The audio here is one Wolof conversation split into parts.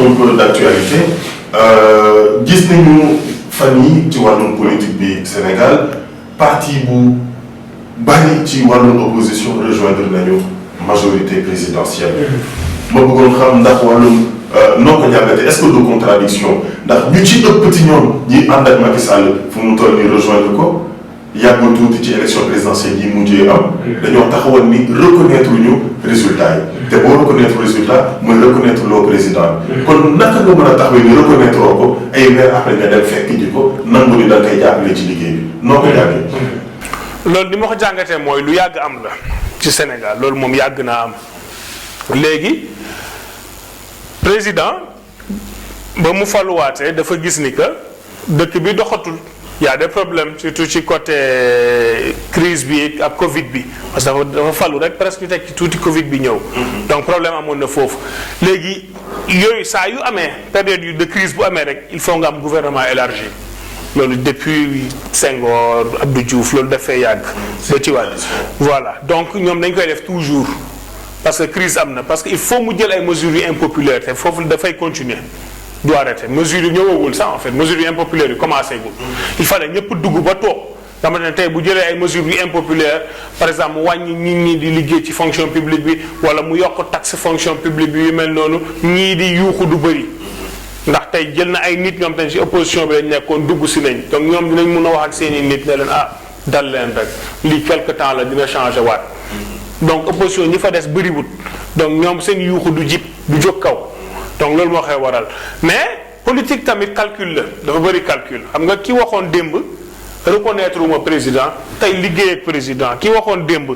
un peu d'actualité gis nañu fan yi ci wàllum politique bi Sénégal parti bu bari ci wàllum opposition rejoindre nañu majorité présidentielle. ma bëggoon xam ndax wàllum noo ko jàngatee est-ce que de contradiction ndax ñu ci ëpp ci ñoom ñi ànd ak Macky Sall fu mu toll nii rejoindre ko yàggul tuuti ci élection présidentielle yi mujjee am. dañoo taxawoon ni reconnaître ñu résultat yi. te boo reconnaître résultat mooy reconnaître loo président. kon naka nga mën a taxawee ni reconnaître ko ay weer après nga dem fekk ji ko nangu ni da nga koy jàppale ci liggéey bi noo ko jàngee. loolu ni ma ko jàngatee mooy lu yàgg am la ci Sénégal loolu moom yàgg naa am léegi président ba mu faluwaatee dafa gis ni que dëkk bi doxatul y a des problèmes surtout ci côté crise bi ak Covid bi parce que dafa falu rek presque ñu teg ci tuuti Covid bi ñëw. donc problème amoon na foofu léegi yooyu saa yu amee période yu de crise bu amee rek il faut nga am gouvernement élargi. loolu depuis Senghor Abdou Diouf loolu dafay yàgg ba ci wàll voilà donc ñoom dañ koy def toujours parce que crise am na parce que il faut mu jël ay mesures yu impopulaires te foofu dafay continuer du arrêter mesures yu ñëwagul sax en fait mesures yu impopulaires yu commencé gul il fallait ñëpp dugg ba toog dama ne tey bu jëlee ay mesures yu impopulaires par exemple mu wàññi nit ñi di liggéey ci fonction publique bi wala mu yokk taxe fonction publique bi yu mel noonu ñii di yuuxu du bëri ndax tey jël na ay nit ñoom tamit ci opposition bi lañ nekkoon dugg si nañ donc ñoom dinañ mën a wax ak seen i nit ne leen dal leen rek lii quelque temps la dina changer waat donc opposition ñi fa des bëriwut donc ñoom seen yuuxu du jib du jóg kaw donc loolu moo koy waral mais politique tamit calcul la dafa bëri calcul xam nga ki waxoon démb reconnaître uma président tey liggéey ak président ki waxoon démb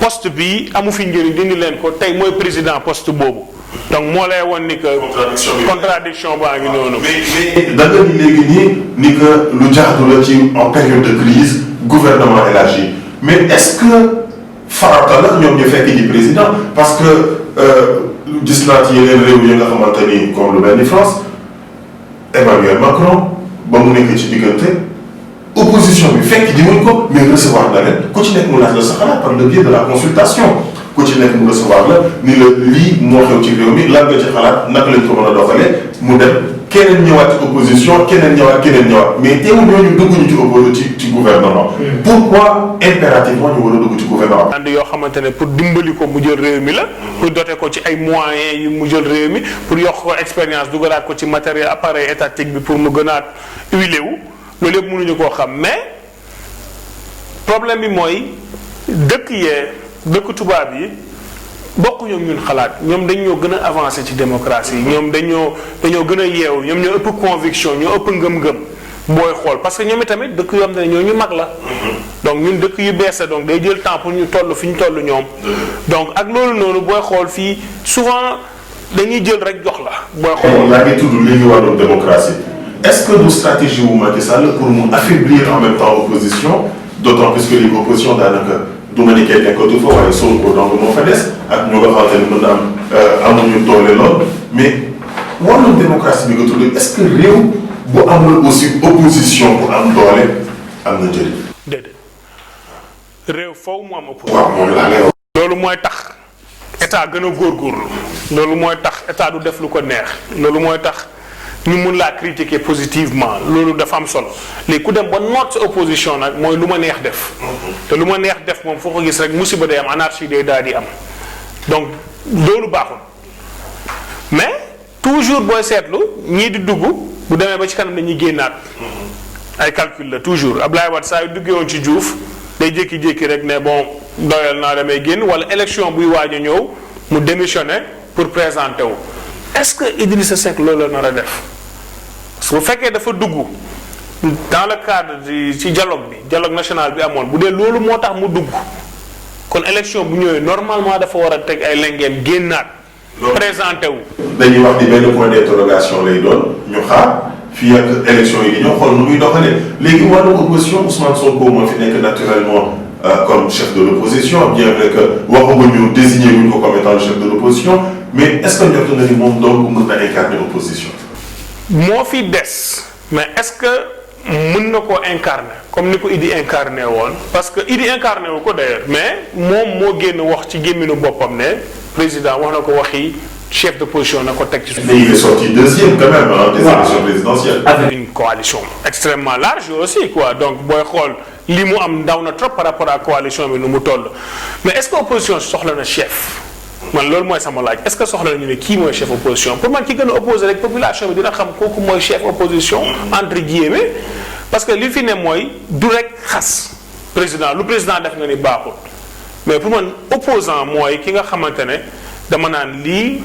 poste bi amu fi njëriñ dindi leen ko tey mooy président poste boobu. donc moo lay woon ni que. contradiction baa ngi noonu. mais da nga ni léegi nii ni que lu jaadu la ci en période de crise gouvernement élargi mais est-ce que farata la ñoom ñu fekk di président parce que gis naa ci yeneen réew yi nga xamante ni comme lu mel ni France Emmanuel Macron ba mu nekk ci diggante opposition bi fekk di wuñ ko mais recevoir na leen ku ci nekk mu laaj la sa xalaat par le biais de la consultation. ku ci nekk mu recevoir la ni la lii moo xew ci réew mi lan nga ci xalaat naka lañ ko mën a doxalee mu dem keneen ñëwaat ci opposition keneen ñëwaat mais teewul ñooñu dugguñu ci gouvernement. pourquoi impérativement ñu war a dugg ci gouvernement. ànd yoo xamante ne pour dimbali ko mu jël réew mi la. pour doter ko ci ay moyens yi mu jël réew mi pour yokk ko expérience dugalaat ko ci matériel appareil étatique bi pour mu gënaat huilé wu loolu yëpp mënuñu koo xam mais problème bi mooy dëkk tubaab yi bokkuñu ak ñun xalaat ñoom dañoo gën a avancé ci démocratie ñoom dañoo gën a yeewu ñoom ñoo ëpp conviction ñoo ëpp ngëm-ngëm booy xool parce que ñoom itamit dëkk yoo xam ne ñoo ñu mag la. donc ñun dëkk yu bees la donc day jël temps pour ñu toll fi ñu toll ñoom. donc ak loolu noonu booy xool fii souvent dañuy jël rek jox la. booy xool yaa ngi tudd léegi wàllum démocratie est-ce que du stratégie wu Macky Sall pour mu affaiblir en même temps opposition d'autant plus que les oppositions daanaka. du ma ni kenn nekkatu fa waaye Sonko donc moo fa des ak ñu nga xamante ni mën na am amuñu doole lool mais wàllum démocratie bi nga tudd est-ce que réew bu amul aussi opposition bu am doole am na njëriñ. déedéet réew foofu mu am opposition. waaw moom laa lay wax. loolu mooy tax état gën a góorgóorlu loolu mooy tax état du def lu ko neex loolu mooy tax ñu mun laa critiquer positivement loolu dafa am solo léegi ku dem ba noot sa opposition nag mooy lu ma neex def te lu ma neex def moom foo ko gis rek musiba day am anarchie day daal di am donc loolu baaxul mais toujours booy seetlu ñii di dugg bu demee ba ci kanam dañuy génnaat ay calcul la toujours Abdoulaye Wade saa yu duggee woon ci Diouf day jékki-jékki rek ne bon doyal naa damay génn wala élection buy waaj a ñëw mu démissionner pour présenter wu est-ce que Idrissa Seck loolu la nar a def. su fekkee dafa dugg dans le cadre ci dialogue national bi amoon bu dee loolu moo tax mu dugg kon élection bu ñëwee normalement dafa war a teg ay lengeem génnaat. présenté wu. dañuy wax ni benn point d'interrogation lay doon ñu xaar fii ak élection yi di ñëw xool nu muy doxalee léegi wàllu opposition Ousmane Sonko moo fi nekk naturellement comme chef de l'opposition bien vrai que waxaguñu désigné wuñ ko comme étant le chef de l'opposition mais est-ce que njort nga ni moom donc mën na incarner opposition. moo fi des mais est-ce que mën na koo incarner comme ni ko Idi incarné woon parce que Idi incarné wu ko d'ailleurs mais moom moo génn wax ci gémminu boppam ne président wax na ko waxi chef d'opposition na ko teg ci suuf. mais il est sorti deuxième quand même des élections présidentielles. avec une coalition extrêmement large aussi quoi donc booy xool li mu am ndaw na trop par rapport à coalition bi nu mu toll mais est-ce que opposition soxla na chef man loolu mooy sama laaj est-ce que soxla na ñu ne kii mooy chef opposition pour man ki gën a opposé rek population bi dina xam kooku mooy chef opposition entre guillemets parce que li fi ne mooy du rek xas président lu président def nga ni baaxul mais pour man opposant mooy ki nga xamante ne dama naan lii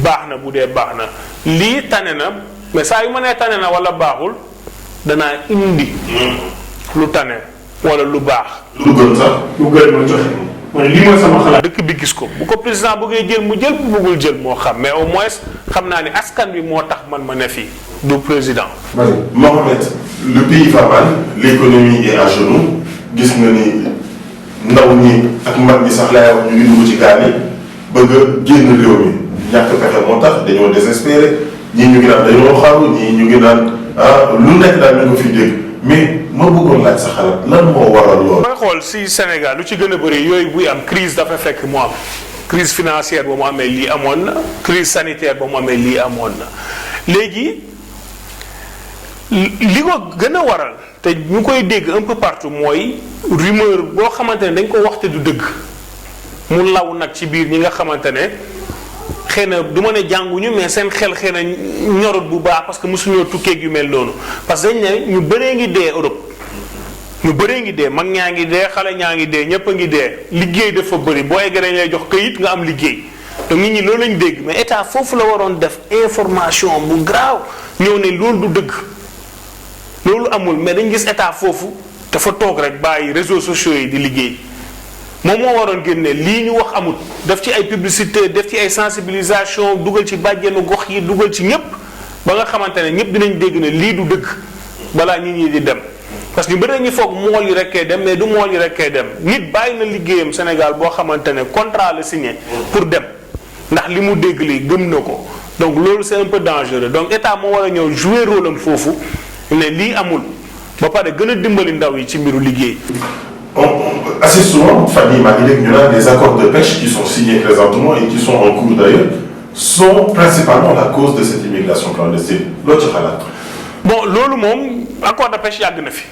baax na bu dee baax na lii tane na mais saa yu ma nee tane na wala baaxul danaa indi lu tane wala lu baax. lu gën sax. lu gën ma joxe mooy lii mooy sama xalaat. dëkk bi gis ko bu ko président bëggee jël mu jël bu bëggul jël moo xam mais au moins xam naa ni askan bi moo tax man ma ne fii du président. Mohamed le pays va mal l'économie est à genoux gis nga ni ndaw ñi ak mag ñi sax laay wax ñu ngi dugg ci gaal yi bëgg a génn réew mi ñàkk pexe moo tax dañoo désespéré ñii ñu ngi naan dañoo xaru ñii ñu ngi naan lu nekk daal ñu ko fi dégg mais ma bëggoon laaj sa xalaat lan moo waral lool. booy xool si Sénégal lu ci gën a bëri yooyu buy am crise dafa fekk mu am crise financière ba mu amee lii amoon na crise sanitaire ba mu amee lii amoon na léegi li ko gën a waral te ñu koy dégg un peu partout mooy rumeur boo xamante ne dañ ko waxte du dëgg mu law nag ci biir ñi nga xamante ne xëy na du ma ne jànguñu mais seen xel xëy na ñorut bu baax parce que mosuñoo tukkeeg yu mel noonu parce que dañ ne ñu bëree ngi dee Europe ñu bëree ngi dee mag ñaa ngi dee xale ñaa ngi dee ñëpp a ngi dee liggéey dafa bëri boo eggee dañ lay jox këyit nga am liggéey donc nit ñi loolu lañ dégg mais état foofu la waroon def information bu graaw ñëw ne loolu du dëgg loolu amul mais dañ gis état foofu dafa toog rek bàyyi réseaux sociaux yi di liggéey moom moo waroon génne lii ñu wax amut def ci ay publicité def ci ay sensibilisation dugal ci bàjjenu gox yi dugal ci ñëpp ba nga xamante ne ñëpp dinañ dégg ne lii du dëgg balaa nit ñi di dem parce que ñu bëri nañu foog mool yi rek kay dem mais du mool yi rek kay dem nit bàyyi na liggéeyam Sénégal boo xamante ne contrat la signé pour dem ndax li mu dégg lii gëm na ko donc loolu c'est un peu dangereux donc état moo war a ñëw jouer rôle am foofu ne lii amul ba pare gën a dimbali ndaw yi ci mbiru liggéey. Assez souvent, Fanny Maguilek, des accords de pêche qui sont signés présentement et qui sont en cours d'ailleurs, sont principalement la cause de cette immigration clandestine. L'autre xalaat. Bon, loolu moom accord de pêche yàgg na fi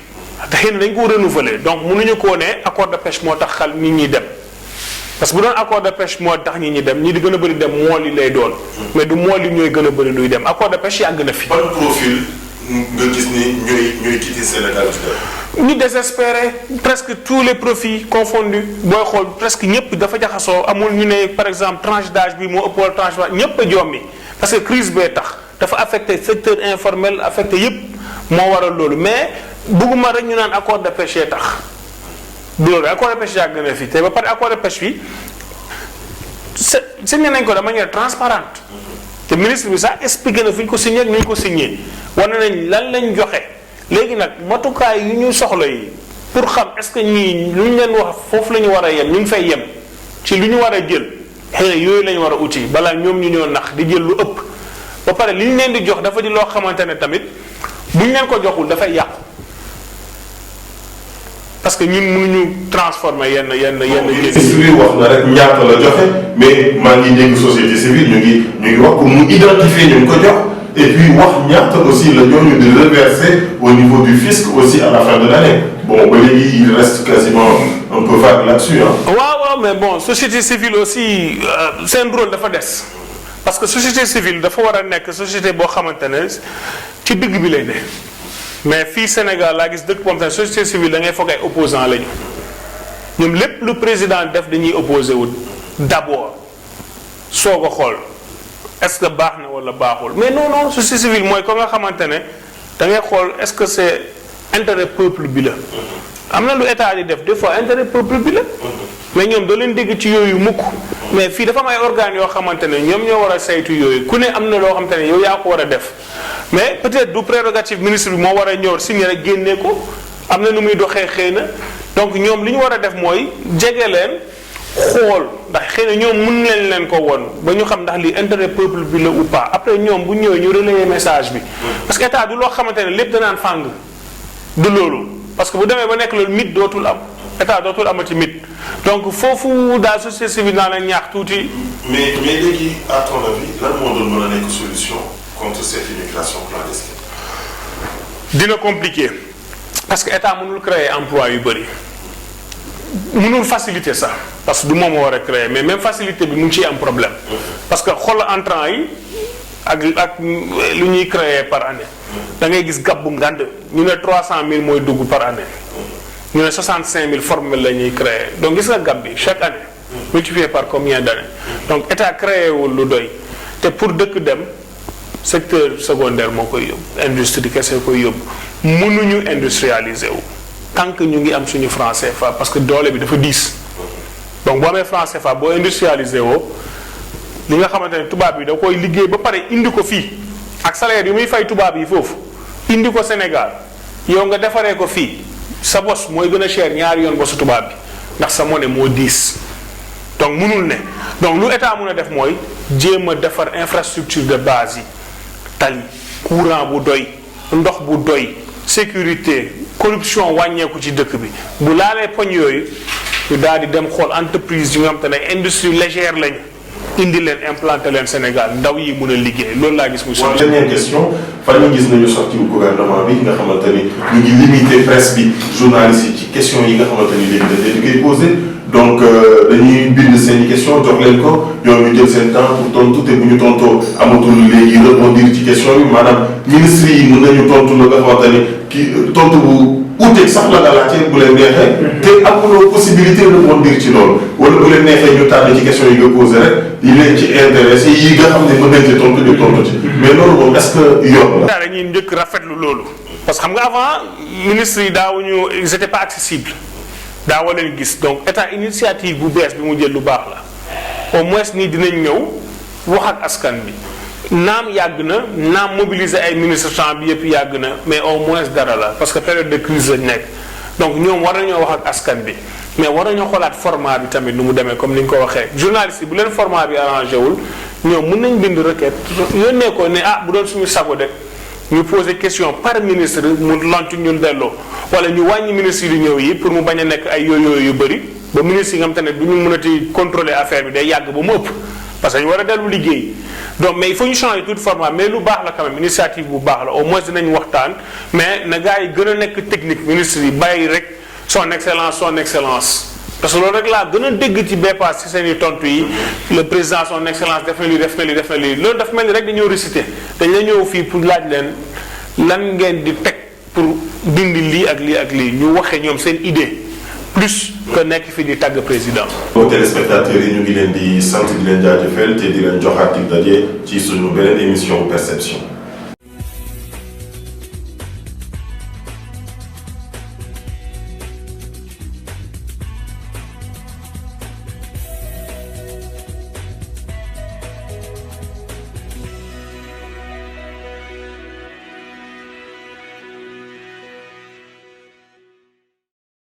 te xëy na dañ ko renouveler donc mënuñu koo ne accord de pêche moo tax xal nit ñi dem parce que bu doon accord de pêche moo tax nit ñi dem ñi di gën a bëri dem mool yi lay doon mais du mool yi ñooy gën a bëri luy dem accord de pêche yàgg na fi. Ban profil nga gis ni ñooy quitter Sénégal. ñu désespéré presque tous les profils confondus booy xool presque ñëpp dafa jaxasoo amul ñu ne par exemple tranche d'âge bi moo ëpp wala tranche d'âge ñëpp a jommi parce que crise bee tax dafa affecté secteur informel affecté yëpp moo waral loolu mais bëgguma rek ñu naan accord de pêche tax du loolu accord de pêche yàgg na fi te ba pare accord de pêche bi signé nañ ko de manière transparente te ministre bi sax expliqué na fu ñu ko signé ak nu ñu ko signé wane nañ lan lañ joxe. léegi nag matukaay yu ñu soxla yi pour xam est-ce que ñii lu ñu leen wax foofu la ñu war a yem ñu ngi fay yem ci lu ñu war a jël xëy na yooyu la ñu war a uti balaa ñoom ñu ñoo nax di jël lu ëpp ba pare li ñu leen di jox dafa di loo xamante ne tamit bu ñu leen ko joxul dafay yàqu parce que ñun mënuñu transformer yenn civil wax na rek ñaata la joxe mais maa ngi dégg société civile ñu ngi wax pour mu identifier ñu ko jox. Et puis, ñaata aussi le ñooñu de reverser au niveau du fisc aussi à la fin de l'année. Bon, il reste quasiment un peu vague là-dessus. waaw mais bon société civile aussi seen rôle dafa des parce que société civile dafa war a nekk société boo xamante ne ci digg bi lay ne mais fii Sénégal laa gis dëkk boo xam ne société civile da ngay foog ay opposants lañu ñoom lépp lu président def dañuy opposé wu d'abord soog a xool. est-ce que baax na wala baaxul mais non société civile mooy ko nga xamante ne da ngay xool est-ce que c'est intérêt peuple bi la am na lu état di def des fois intérêt peuple bi la mais ñoom doo leen dégg ci yooyu mukk mais fii dafa am ay organes yoo xamante ne ñoom ñoo war a saytu yooyu ku ne am na loo xamante ne yow yaa ko war a def mais peut-être du prérogative ministre bi moo war a ñëw signé rek génne ko am na nu muy doxee xëy na donc ñoom li ñu war a def mooy jege leen xool ndax xëy na ñoom mën leen ko woon ba ñu xam ndax lii intérêt peuple bi la ou pas après ñoom bu ñëwee ñu relayer message bi parce que état du loo xamante ne lépp danaan fàng du loolu parce que bu demee ba nekk loolu nit dootul am état dootul amati mit donc foofu daal société civile naa leen ñaax tuuti. mais léegi à ton avis lan moo doon mën a nekk solution contre cette immigration clandestine. dina compliqué parce que état mënul créer emploi yu bëri mënul faciliter ça parce que du moom moo war a créer mais même facilité bi mu ngi ciy am problème parce que xool entrant yi ak lu ñuy créer par année da ngay gis gab bu ngand ñu ne 300 000 mooy dugg par année ñu ne 65 000 formels la ñuy créer donc gis nga gab bi chaque année multiplié par combien d'années donc état créé wul lu doy te pour dëkk dem secteur secondaire moo koy yóbbu industrie kese koy yóbbu mënuñu industrialiser wu tant que ñu ngi am suñu franc CFA parce que doole bi dafa diis donc boo amee franc CFA boo industrialiser woo li nga xamante ne tubaab bi da koy liggéey ba pare indi ko fii ak salaire yu muy fay tubaab yi foofu indi ko Sénégal yow nga defaree ko fii sa bos mooy gën a cher ñaari yoon bosu tubaab bi ndax sa monnaie moo diis donc mënul ne donc lu état mën a def mooy jéem a defar infrastructure de base yi tali courant bu doy ndox bu doy sécurité corruption wàññeeku ci dëkk bi bu laalee poñ yooyu ñu daal di dem xool entreprise yi nga xam te ne industrie légère lañu indi leen implanté leen Sénégal ndaw yi mën a liggéey loolu laa gis muy solution. dernière question fan ñu gis nañu sorti wu gouvernement bi nga xamante ni ñu ngi limité presse bi journaliste yi ci question yi nga xamante ni léegi dañ koy posé donc dañuy bind seen i question jox leen ko ñoom ñu jël seen temps pour tontu te bu ñu tontoo amatul léegi rebondir ci question bi maanaam ministre yi mën nañu tontu la nga xamante ni kii tontu bu uteeg sax la nga laajte bu leen neexee. te amuloo possibilité rebondir ci loolu wala bu leen neexee ñu tànn ci question yi nga posé rek yi leen ci intéressé yi nga xam ne mën nañ ci tontu di tontu ci mais loolu moom est-ce que yoon la. dañuy njëkk rafetlu loolu parce que xam nga avant ministre yi daawuñu ils étaient pas accessibles daawoo leen gis donc état initiative bu bees bi mu jël lu baax la au moins nii dinañ ñëw wax ak askan bi naam yàgg na naam mobiliser ay ministre temps bi yëpp yàgg na mais au moins dara la parce que période de crise lañ nekk donc ñoom war nañoo wax ak askan bi mais war nañoo xoolaat format bi tamit nu mu demee comme ni nga ko waxee journaliste yi bu leen format bi arrangé wul ñoom mën nañ bind requête yónnee ko ne bu doon suñu sago de ñu poser question par ministre mu lancu ñun delloo wala ñu wàññi ministre yi ñëw yi pour mu bañ a nekk ay yooyu yu bëri ba ministre yi nga xam te ne du ñu mënati contrôler affaire bi day yàgg ba mu ëpp parce que ñu war a dellu liggéey donc mais il faut ñu changer tout format mais lu baax la quand même initiative bu baax la au moins dinañ waxtaan mais na gars yi gën a nekk technique ministre yi bàyyi rek son excellence parce que loolu rek laa gën a dégg ci BEPAS ci seen i tontu yi le président son excellence def na lii loolu dafa mel ni rek dañoo réciter dañ la ñëw fii pour laaj leen lan ngeen di teg pour dindi lii ak lii ak lii ñu waxee ñoom seen idée plus que nekk fi di tàgg président. aux téléspectateurs yi ñu ngi leen di sant di leen jaajëfal te di leen joxaat dig daje ci suñu beneen émission Perception.